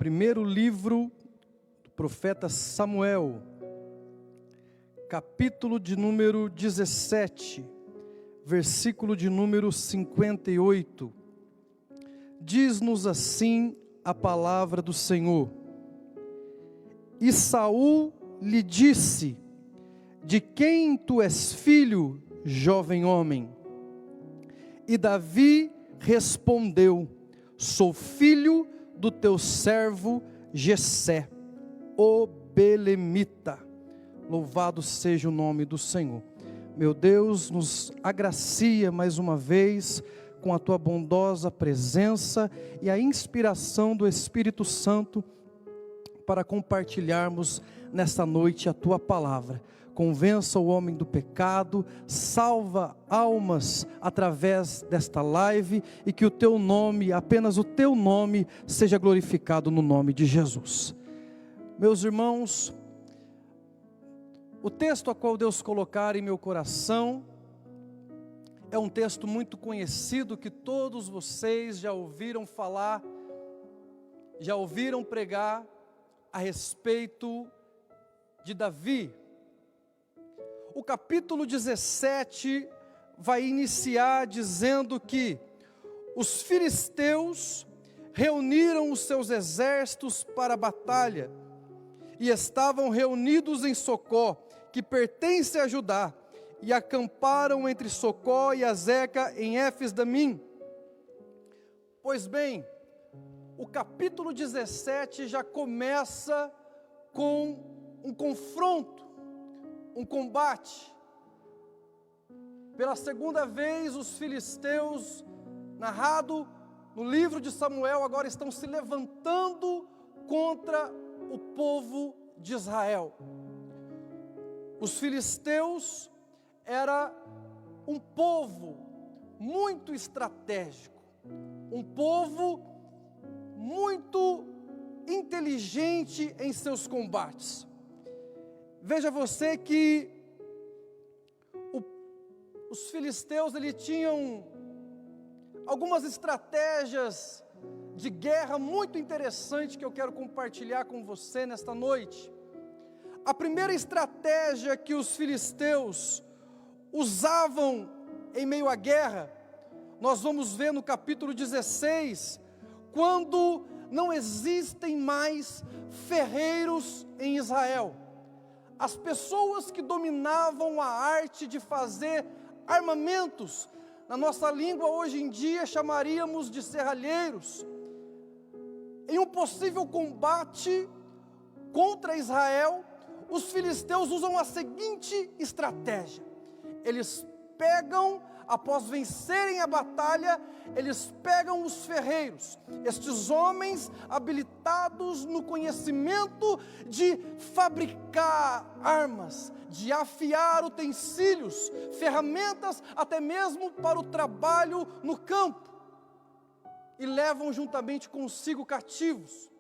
primeiro livro do profeta Samuel, capítulo de número 17, versículo de número 58, diz-nos assim a palavra do Senhor: E Saul lhe disse: De quem tu és filho, jovem homem? E Davi respondeu: Sou filho do teu servo Jessé, o belemita. Louvado seja o nome do Senhor. Meu Deus, nos agracia mais uma vez com a tua bondosa presença e a inspiração do Espírito Santo para compartilharmos nesta noite a tua palavra. Convença o homem do pecado, salva almas através desta live, e que o teu nome, apenas o teu nome, seja glorificado no nome de Jesus. Meus irmãos, o texto a qual Deus colocar em meu coração é um texto muito conhecido, que todos vocês já ouviram falar, já ouviram pregar a respeito de Davi. O capítulo 17 vai iniciar dizendo que os filisteus reuniram os seus exércitos para a batalha, e estavam reunidos em Socó, que pertence a Judá, e acamparam entre Socó e Azeca em Éfes-Damim. Pois bem, o capítulo 17 já começa com um confronto, um combate. Pela segunda vez, os filisteus, narrado no livro de Samuel, agora estão se levantando contra o povo de Israel. Os filisteus era um povo muito estratégico, um povo muito inteligente em seus combates. Veja você que os filisteus tinham algumas estratégias de guerra muito interessantes que eu quero compartilhar com você nesta noite. A primeira estratégia que os filisteus usavam em meio à guerra, nós vamos ver no capítulo 16, quando não existem mais ferreiros em Israel. As pessoas que dominavam a arte de fazer armamentos, na nossa língua hoje em dia chamaríamos de serralheiros. Em um possível combate contra Israel, os filisteus usam a seguinte estratégia: eles pegam, após vencerem a batalha, eles pegam os ferreiros, estes homens habilitados no conhecimento de fabricar armas, de afiar utensílios, ferramentas, até mesmo para o trabalho no campo, e levam juntamente consigo cativos.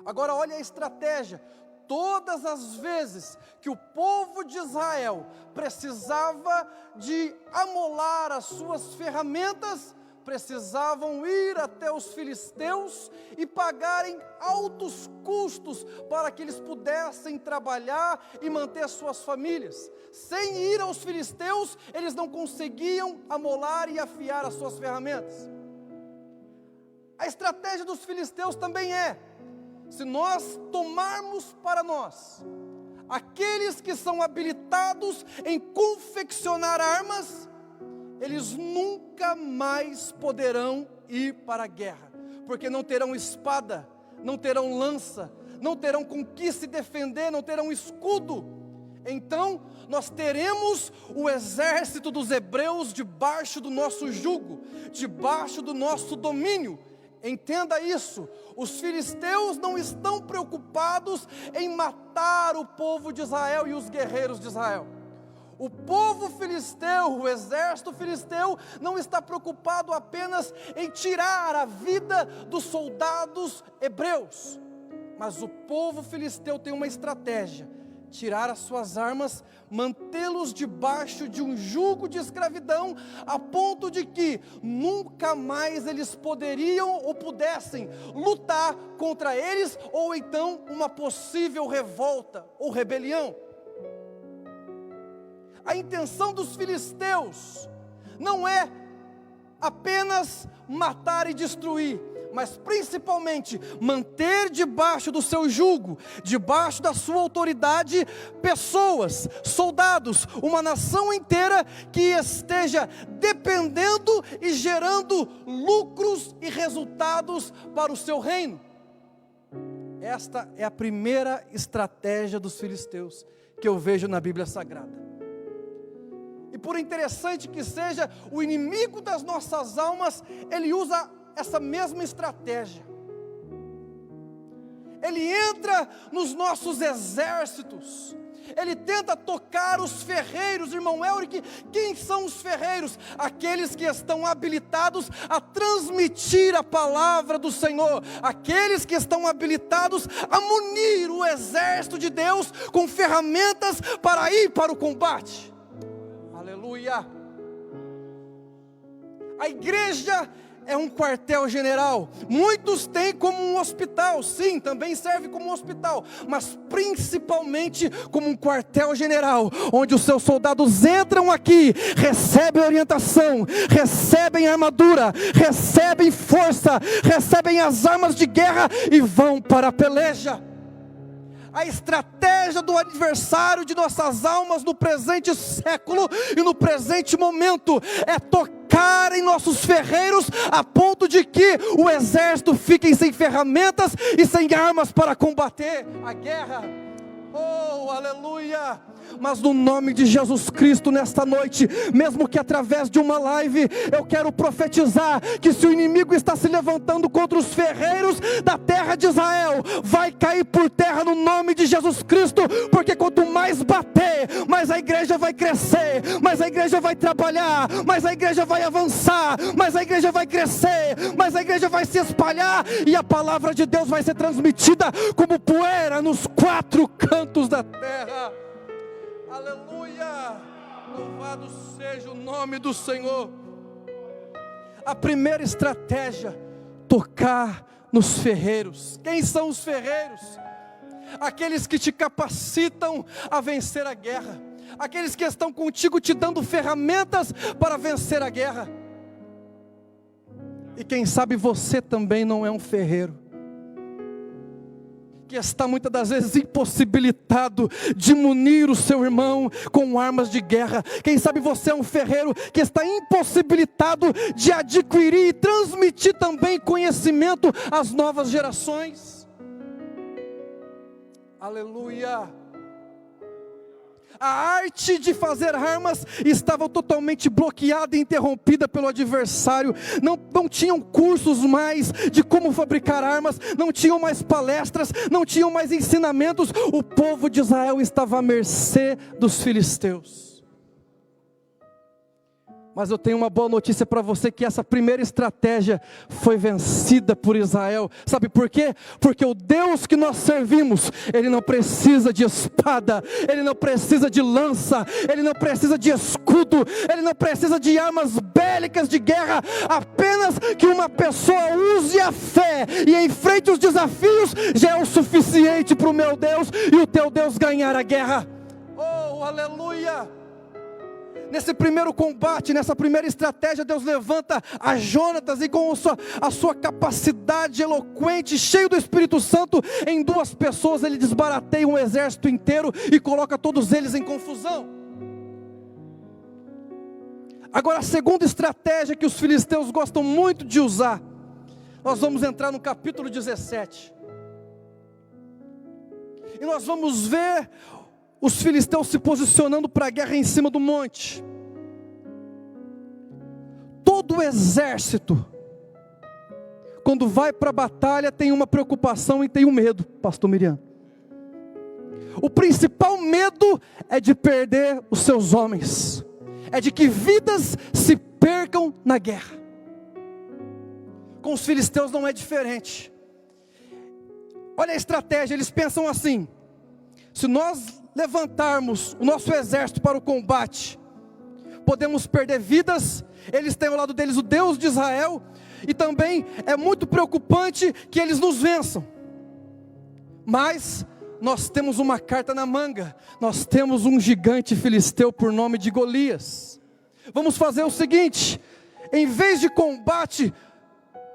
Agora olha a estratégia. Todas as vezes que o povo de Israel precisava de amolar as suas ferramentas, precisavam ir até os filisteus e pagarem altos custos para que eles pudessem trabalhar e manter suas famílias. Sem ir aos filisteus, eles não conseguiam amolar e afiar as suas ferramentas. A estratégia dos filisteus também é: se nós tomarmos para nós aqueles que são habilitados em confeccionar armas, eles nunca mais poderão ir para a guerra, porque não terão espada, não terão lança, não terão com que se defender, não terão escudo. Então nós teremos o exército dos hebreus debaixo do nosso jugo, debaixo do nosso domínio. Entenda isso, os filisteus não estão preocupados em matar o povo de Israel e os guerreiros de Israel. O povo filisteu, o exército filisteu, não está preocupado apenas em tirar a vida dos soldados hebreus. Mas o povo filisteu tem uma estratégia tirar as suas armas, mantê-los debaixo de um jugo de escravidão, a ponto de que nunca mais eles poderiam ou pudessem lutar contra eles, ou então uma possível revolta ou rebelião. A intenção dos filisteus não é apenas matar e destruir, mas principalmente manter debaixo do seu jugo, debaixo da sua autoridade, pessoas, soldados, uma nação inteira que esteja dependendo e gerando lucros e resultados para o seu reino. Esta é a primeira estratégia dos filisteus que eu vejo na Bíblia Sagrada. E por interessante que seja, o inimigo das nossas almas, ele usa essa mesma estratégia. Ele entra nos nossos exércitos, ele tenta tocar os ferreiros. Irmão Elric, quem são os ferreiros? Aqueles que estão habilitados a transmitir a palavra do Senhor, aqueles que estão habilitados a munir o exército de Deus com ferramentas para ir para o combate. Aleluia! A igreja é um quartel-general. Muitos têm como um hospital, sim, também serve como um hospital, mas principalmente como um quartel-general, onde os seus soldados entram aqui, recebem orientação, recebem armadura, recebem força, recebem as armas de guerra e vão para a peleja. A estratégia do adversário de nossas almas no presente século e no presente momento é tocar em nossos ferreiros a ponto de que o exército fique sem ferramentas e sem armas para combater a guerra. Oh, aleluia! Mas no nome de Jesus Cristo nesta noite, mesmo que através de uma live, eu quero profetizar que se o inimigo está se levantando contra os ferreiros da terra de Israel, vai cair por terra no nome de Jesus Cristo, porque quanto mais bater, mais a igreja vai crescer, mais a igreja vai trabalhar, mais a igreja vai avançar, mais a igreja vai crescer, mais a igreja vai se espalhar, e a palavra de Deus vai ser transmitida como poeira nos quatro cantos da terra. Aleluia! Louvado seja o nome do Senhor. A primeira estratégia, tocar nos ferreiros. Quem são os ferreiros? Aqueles que te capacitam a vencer a guerra, aqueles que estão contigo te dando ferramentas para vencer a guerra. E quem sabe você também não é um ferreiro, que está muitas das vezes impossibilitado de munir o seu irmão com armas de guerra. Quem sabe você é um ferreiro que está impossibilitado de adquirir e transmitir também conhecimento às novas gerações. Aleluia! A arte de fazer armas estava totalmente bloqueada e interrompida pelo adversário. Não tinham cursos mais de como fabricar armas, não tinham mais palestras, não tinham mais ensinamentos. O povo de Israel estava à mercê dos filisteus. Mas eu tenho uma boa notícia para você, que essa primeira estratégia foi vencida por Israel. Sabe por quê? Porque o Deus que nós servimos, Ele não precisa de espada, Ele não precisa de lança, Ele não precisa de escudo, Ele não precisa de armas bélicas de guerra. Apenas que uma pessoa use a fé e enfrente os desafios, já é o suficiente para o meu Deus e o teu Deus ganhar a guerra. Oh, aleluia! Nesse primeiro combate, nessa primeira estratégia, Deus levanta a Jonatas e com a sua capacidade eloquente, cheio do Espírito Santo, em 2 pessoas ele desbarateia um exército inteiro e coloca todos eles em confusão. Agora, a segunda estratégia que os filisteus gostam muito de usar, nós vamos entrar no capítulo 17. E nós vamos ver os filisteus se posicionando para a guerra em cima do monte. Todo o exército, quando vai para a batalha, tem uma preocupação e tem um medo, pastor Miriam. O principal medo é de perder os seus homens, é de que vidas se percam na guerra. Com os filisteus não é diferente. Olha a estratégia, eles pensam assim: se nós levantarmos o nosso exército para o combate, podemos perder vidas. Eles têm ao lado deles o Deus de Israel, e também é muito preocupante que eles nos vençam. Mas nós temos uma carta na manga, nós temos um gigante filisteu por nome de Golias. Vamos fazer o seguinte: em vez de combate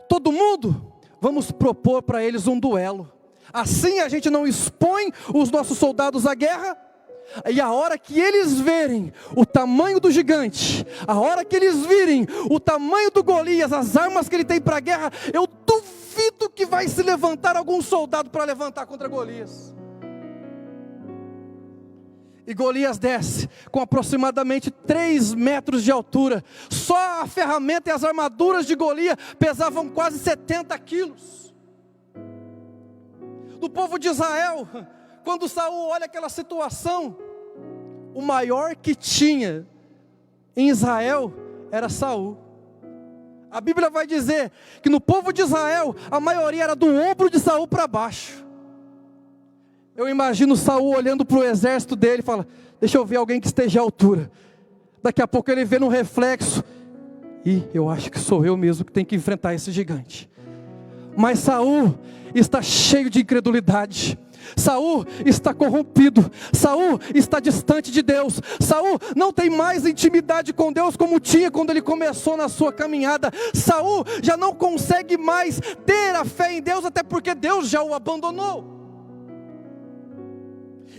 todo mundo, vamos propor para eles um duelo. Assim a gente não expõe os nossos soldados à guerra, e a hora que eles verem o tamanho do gigante, a hora que eles virem o tamanho do Golias, as armas que ele tem para a guerra, eu duvido que vai se levantar algum soldado para levantar contra Golias. E Golias desce com aproximadamente 3 metros de altura. Só a ferramenta e as armaduras de Golias pesavam quase 70 quilos. Do povo de Israel, quando Saul olha aquela situação, o maior que tinha em Israel era Saul. A Bíblia vai dizer que no povo de Israel, a maioria era do ombro de Saul para baixo. Eu imagino Saul olhando para o exército dele e fala: deixa eu ver alguém que esteja à altura. Daqui a pouco ele vê no reflexo: e eu acho que sou eu mesmo que tenho que enfrentar esse gigante. Mas Saul está cheio de incredulidade. Saul está corrompido. Saul está distante de Deus. Saul não tem mais intimidade com Deus como tinha quando ele começou na sua caminhada. Saul já não consegue mais ter a fé em Deus, até porque Deus já o abandonou.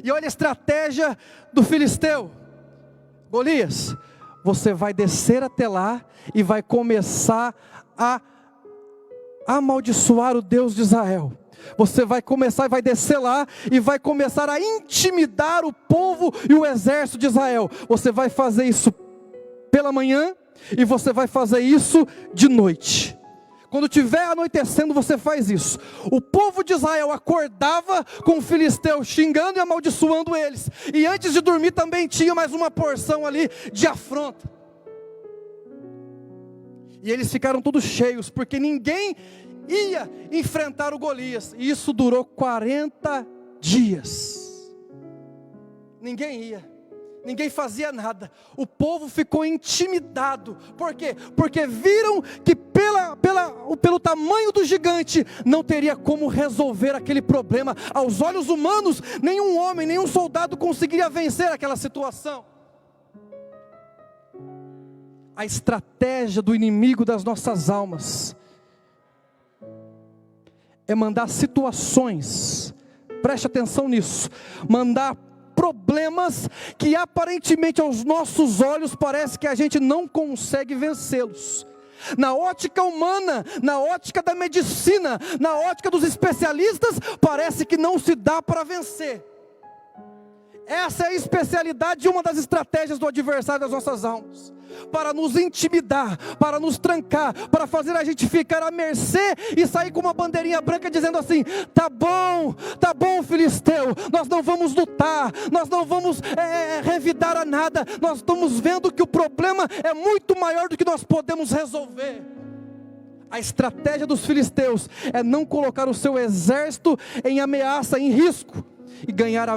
E olha a estratégia do filisteu: Golias, você vai descer até lá e vai começar a amaldiçoar o Deus de Israel. Você vai começar e vai descer lá e vai começar a intimidar o povo e o exército de Israel. Você vai fazer isso pela manhã e você vai fazer isso de noite. Quando estiver anoitecendo, você faz isso. O povo de Israel acordava com o filisteu xingando e amaldiçoando eles. E antes de dormir também tinha mais uma porção ali de afronta. E eles ficaram todos cheios, porque ninguém ia enfrentar o Golias. E isso durou 40 dias. Ninguém ia. Ninguém fazia nada. O povo ficou intimidado. Por quê? Porque viram que pelo tamanho do gigante não teria como resolver aquele problema. Aos olhos humanos, nenhum homem, nenhum soldado conseguiria vencer aquela situação. A estratégia do inimigo das nossas almas é mandar situações, preste atenção nisso, mandar problemas que aparentemente aos nossos olhos parece que a gente não consegue vencê-los. Na ótica humana, na ótica da medicina, na ótica dos especialistas, parece que não se dá para vencer. Essa é a especialidade de uma das estratégias do adversário das nossas almas, para nos intimidar, para nos trancar, para fazer a gente ficar à mercê e sair com uma bandeirinha branca dizendo assim: tá bom filisteu, nós não vamos lutar, nós não vamos revidar a nada, nós estamos vendo que o problema é muito maior do que nós podemos resolver. A estratégia dos filisteus é não colocar o seu exército em ameaça, em risco, e ganhar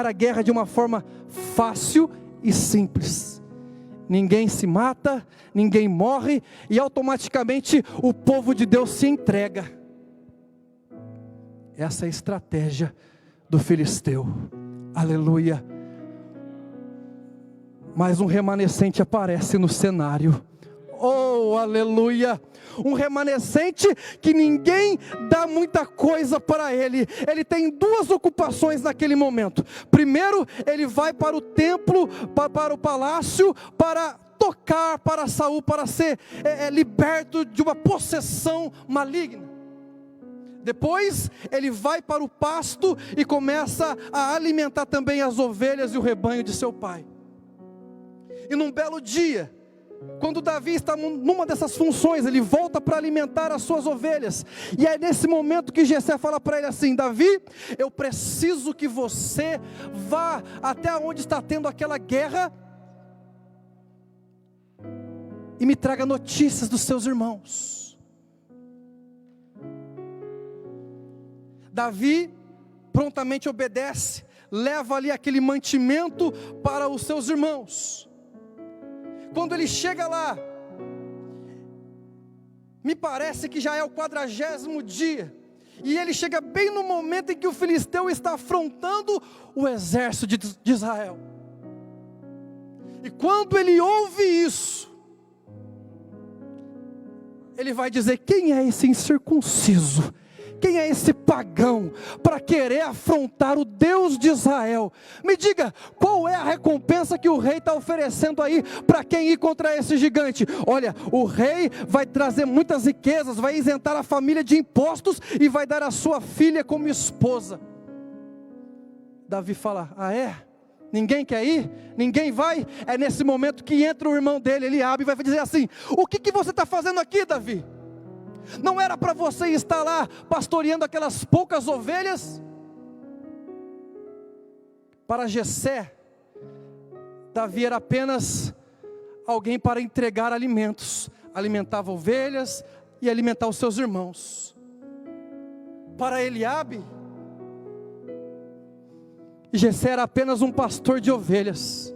a guerra de uma forma fácil e simples. Ninguém se mata, ninguém morre, e automaticamente o povo de Deus se entrega. Essa é a estratégia do filisteu. Aleluia. Mas um remanescente aparece no cenário. Oh, aleluia! Um remanescente que ninguém dá muita coisa para ele. Ele tem 2 ocupações naquele momento. Primeiro, ele vai para o templo, para o palácio, para tocar para Saul, para ser liberto de uma possessão maligna. Depois, ele vai para o pasto e começa a alimentar também as ovelhas e o rebanho de seu pai. E num belo dia, quando Davi está numa dessas funções, ele volta para alimentar as suas ovelhas, e é nesse momento que Jessé fala para ele assim: Davi, eu preciso que você vá até onde está tendo aquela guerra e me traga notícias dos seus irmãos. Davi prontamente obedece. leva ali aquele mantimento para os seus irmãos. Quando ele chega lá, me parece que já é o 40º dia, e ele chega bem no momento em que o filisteu está afrontando o exército de Israel. E quando ele ouve isso, ele vai dizer: quem é esse incircunciso? Quem é esse pagão para querer afrontar o Deus de Israel? Me diga, qual é a recompensa que o rei está oferecendo aí para quem ir contra esse gigante? Olha, o rei vai trazer muitas riquezas, vai isentar a família de impostos e vai dar a sua filha como esposa. Davi fala: ah é? Ninguém quer ir? Ninguém vai? É nesse momento que entra o irmão dele, Eliabe, e vai dizer assim: o que você está fazendo aqui, Davi? Não era para você estar lá pastoreando aquelas poucas ovelhas? Para Jessé, Davi era apenas alguém para entregar alimentos, alimentava ovelhas e alimentar os seus irmãos. Para Eliabe, Jessé era apenas um pastor de ovelhas.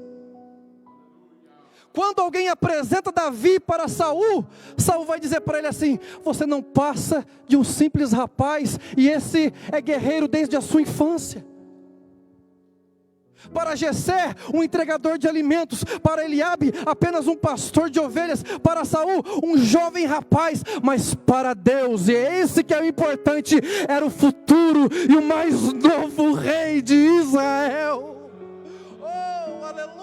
Quando alguém apresenta Davi para Saul, Saul vai dizer para ele assim: você não passa de um simples rapaz, e esse é guerreiro desde a sua infância. Para Jessé, um entregador de alimentos. Para Eliabe, apenas um pastor de ovelhas. Para Saul, um jovem rapaz. Mas para Deus, e é esse que é o importante, era o futuro e o mais novo rei de Israel. Oh, aleluia!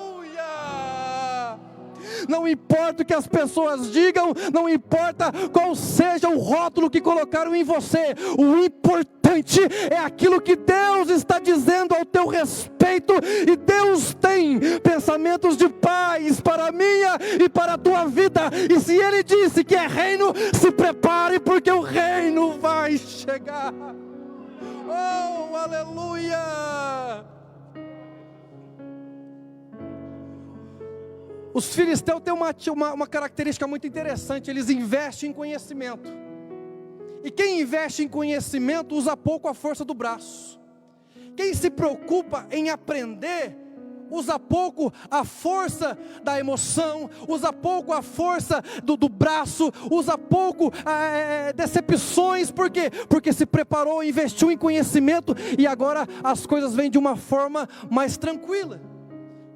Não importa o que as pessoas digam, não importa qual seja o rótulo que colocaram em você, o importante é aquilo que Deus está dizendo ao teu respeito. E Deus tem pensamentos de paz para a minha e para a tua vida. E se Ele disse que é reino, se prepare, porque o reino vai chegar. Oh, aleluia! Os filisteus têm uma característica muito interessante: eles investem em conhecimento. E quem investe em conhecimento usa pouco a força do braço. Quem se preocupa em aprender, usa pouco a força da emoção, usa pouco a força do braço, usa pouco decepções. Por quê? Porque se preparou, investiu em conhecimento, e agora as coisas vêm de uma forma mais tranquila.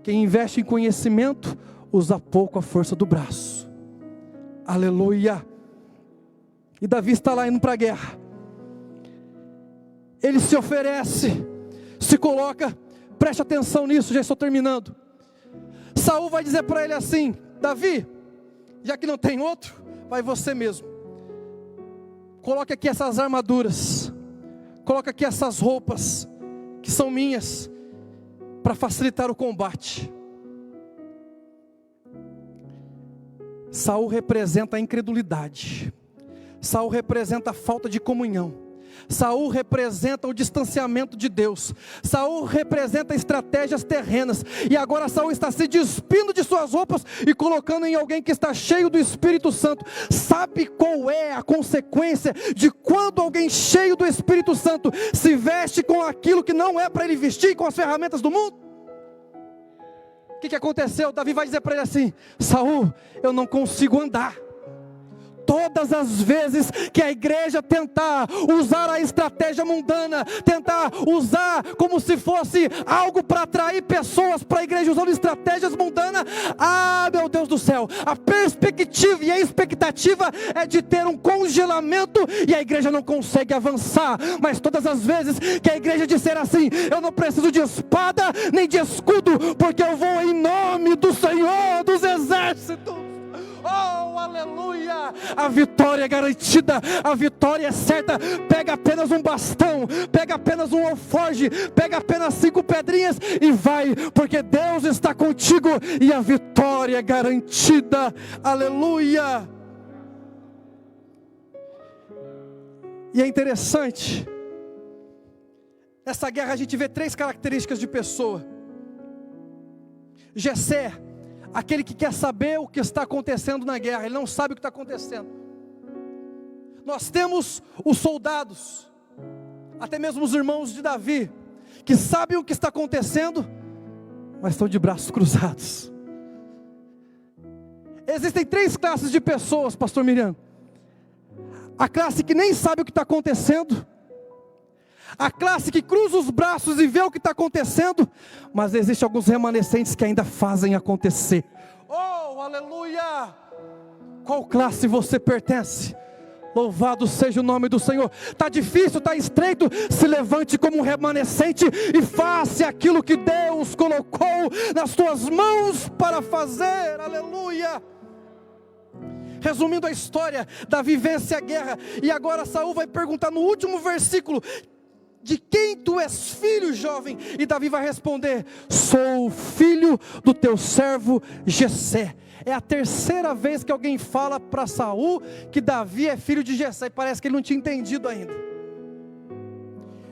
Quem investe em conhecimento usa pouco a força do braço. Aleluia. E Davi está lá indo para a guerra. Ele se oferece, se coloca. Preste atenção nisso, já estou terminando. Saul vai dizer para ele assim: Davi, já que não tem outro, vai você mesmo. Coloque aqui essas armaduras, coloque aqui essas roupas que são minhas, para facilitar o combate. Saul representa a incredulidade. Saul representa a falta de comunhão. Saul representa o distanciamento de Deus. Saul representa estratégias terrenas. E agora Saul está se despindo de suas roupas e colocando em alguém que está cheio do Espírito Santo. Sabe qual é a consequência de quando alguém cheio do Espírito Santo se veste com aquilo que não é para ele vestir, com as ferramentas do mundo? O que aconteceu? Davi vai dizer para ele assim: Saul, eu não consigo andar. Todas as vezes que a igreja tentar usar a estratégia mundana, tentar usar como se fosse algo para atrair pessoas para a igreja, usando estratégias mundanas, meu Deus do céu, a perspectiva e a expectativa é de ter um congelamento, e a igreja não consegue avançar. Mas todas as vezes que a igreja disser assim: eu não preciso de espada nem de escudo, porque eu vou em nome do Senhor dos exércitos. Oh, aleluia! A vitória é garantida, a vitória é certa. Pega apenas um bastão, pega apenas um alforje, pega apenas 5 pedrinhas e vai, porque Deus está contigo e a vitória é garantida. Aleluia! E é interessante, nessa guerra a gente vê 3 características de pessoa. Jessé, aquele que quer saber o que está acontecendo na guerra, ele não sabe o que está acontecendo. Nós temos os soldados, até mesmo os irmãos de Davi, que sabem o que está acontecendo, mas estão de braços cruzados. Existem 3 classes de pessoas, pastor Miriam. A classe que nem sabe o que está acontecendo, a classe que cruza os braços e vê o que está acontecendo, mas existem alguns remanescentes que ainda fazem acontecer. Oh, aleluia! Qual classe você pertence? Louvado seja o nome do Senhor. Está difícil, está estreito, se levante como um remanescente e faça aquilo que Deus colocou nas tuas mãos para fazer. Aleluia! Resumindo a história, Davi vence a guerra, e agora Saul vai perguntar no último versículo: de quem tu és filho, jovem? E Davi vai responder: sou filho do teu servo Jessé. É a 3ª vez que alguém fala para Saul que Davi é filho de Jessé, e parece que ele não tinha entendido ainda.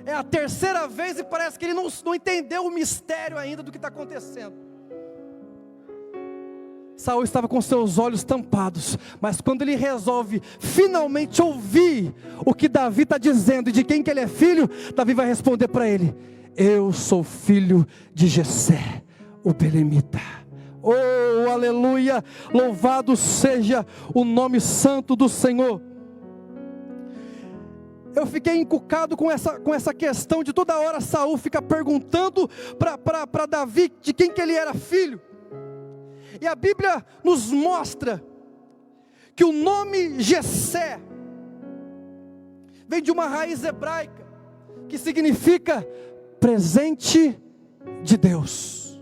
É a 3ª vez e parece que ele não entendeu o mistério ainda do que está acontecendo. Saul estava com seus olhos tampados, mas quando ele resolve finalmente ouvir o que Davi está dizendo e de quem que ele é filho, Davi vai responder para ele: eu sou filho de Jessé, o belemita. Oh, aleluia, louvado seja o nome santo do Senhor. Eu fiquei encucado com essa questão de toda hora Saul fica perguntando para Davi de quem que ele era filho. E a Bíblia nos mostra que o nome Jessé vem de uma raiz hebraica que significa presente de Deus.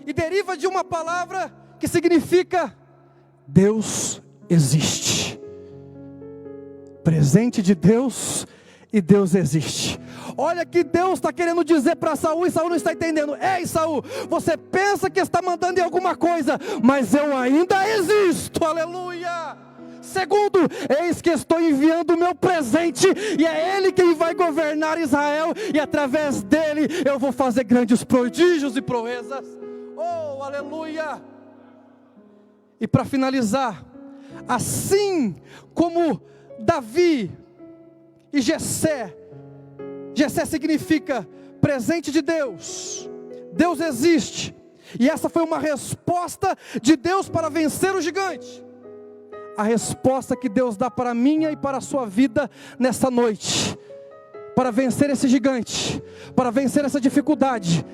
E deriva de uma palavra que significa Deus existe. Presente de Deus e Deus existe. Olha que Deus está querendo dizer para Saul, e Saul não está entendendo. Ei, Saul, você pensa que está mandando em alguma coisa, mas eu ainda existo, aleluia. Segundo, eis que estou enviando o meu presente, e é Ele quem vai governar Israel, e através dele eu vou fazer grandes prodígios e proezas. Oh, aleluia. E para finalizar, assim como Davi e Jessé significa presente de Deus, Deus existe, e essa foi uma resposta de Deus para vencer o gigante. A resposta que Deus dá para a minha e para a sua vida nessa noite, para vencer esse gigante, para vencer essa dificuldade,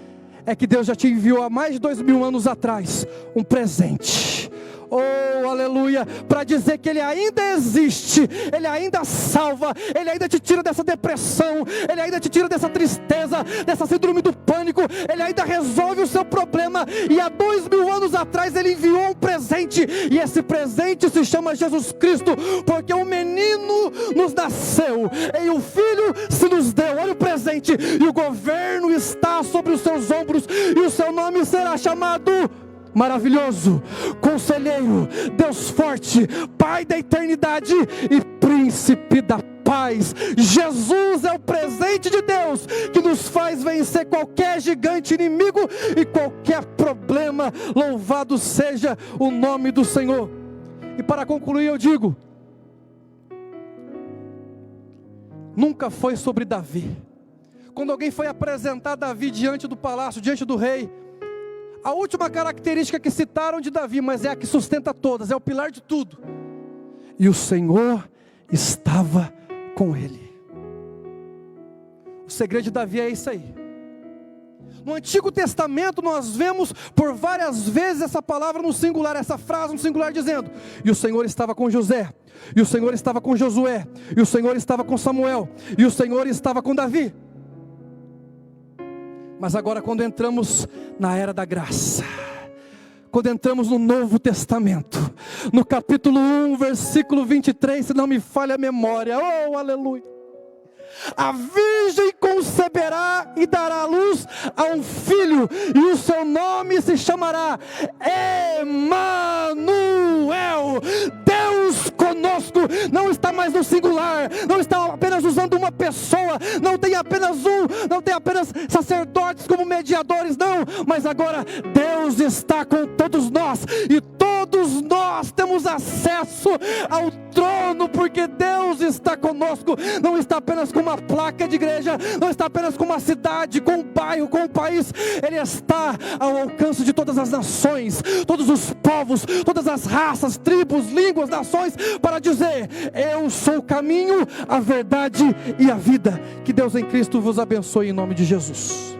é que Deus já te enviou há mais de 2000 anos atrás um presente. Oh, aleluia, para dizer que Ele ainda existe, Ele ainda salva, Ele ainda te tira dessa depressão, Ele ainda te tira dessa tristeza, dessa síndrome do pânico, Ele ainda resolve o seu problema, e há 2000 anos atrás Ele enviou um presente, e esse presente se chama Jesus Cristo, porque um menino nos nasceu, e o Filho se nos deu. Olha o presente, e o governo está sobre os seus ombros, e o seu nome será chamado Maravilhoso, Conselheiro, Deus Forte, Pai da Eternidade e Príncipe da Paz. Jesus é o presente de Deus que nos faz vencer qualquer gigante inimigo e qualquer problema. Louvado seja o nome do Senhor. E para concluir eu digo, nunca foi sobre Davi. Quando alguém foi apresentar Davi diante do palácio, diante do rei, a última característica que citaram de Davi, mas é a que sustenta todas, é o pilar de tudo: e o Senhor estava com ele. O segredo de Davi é isso aí. No Antigo Testamento nós vemos por várias vezes essa palavra no singular, essa frase no singular dizendo: e o Senhor estava com José, e o Senhor estava com Josué, e o Senhor estava com Samuel, e o Senhor estava com Davi. Mas agora, quando entramos na era da graça, quando entramos no Novo Testamento, no capítulo 1, versículo 23, se não me falha a memória, oh, aleluia, a virgem conceberá e dará à luz a um filho, e o seu nome se chamará Emanuel. Deus conosco. Não está mais no singular, não está apenas usando uma pessoa, não tem apenas sacerdotes como mediadores, não, mas agora Deus está com todos nós, e todos nós temos acesso ao trono, porque Deus está está conosco, não está apenas com uma placa de igreja, não está apenas com uma cidade, com um bairro, com um país. Ele está ao alcance de todas as nações, todos os povos, todas as raças, tribos, línguas, nações, para dizer: eu sou o caminho, a verdade e a vida. Que Deus em Cristo vos abençoe em nome de Jesus.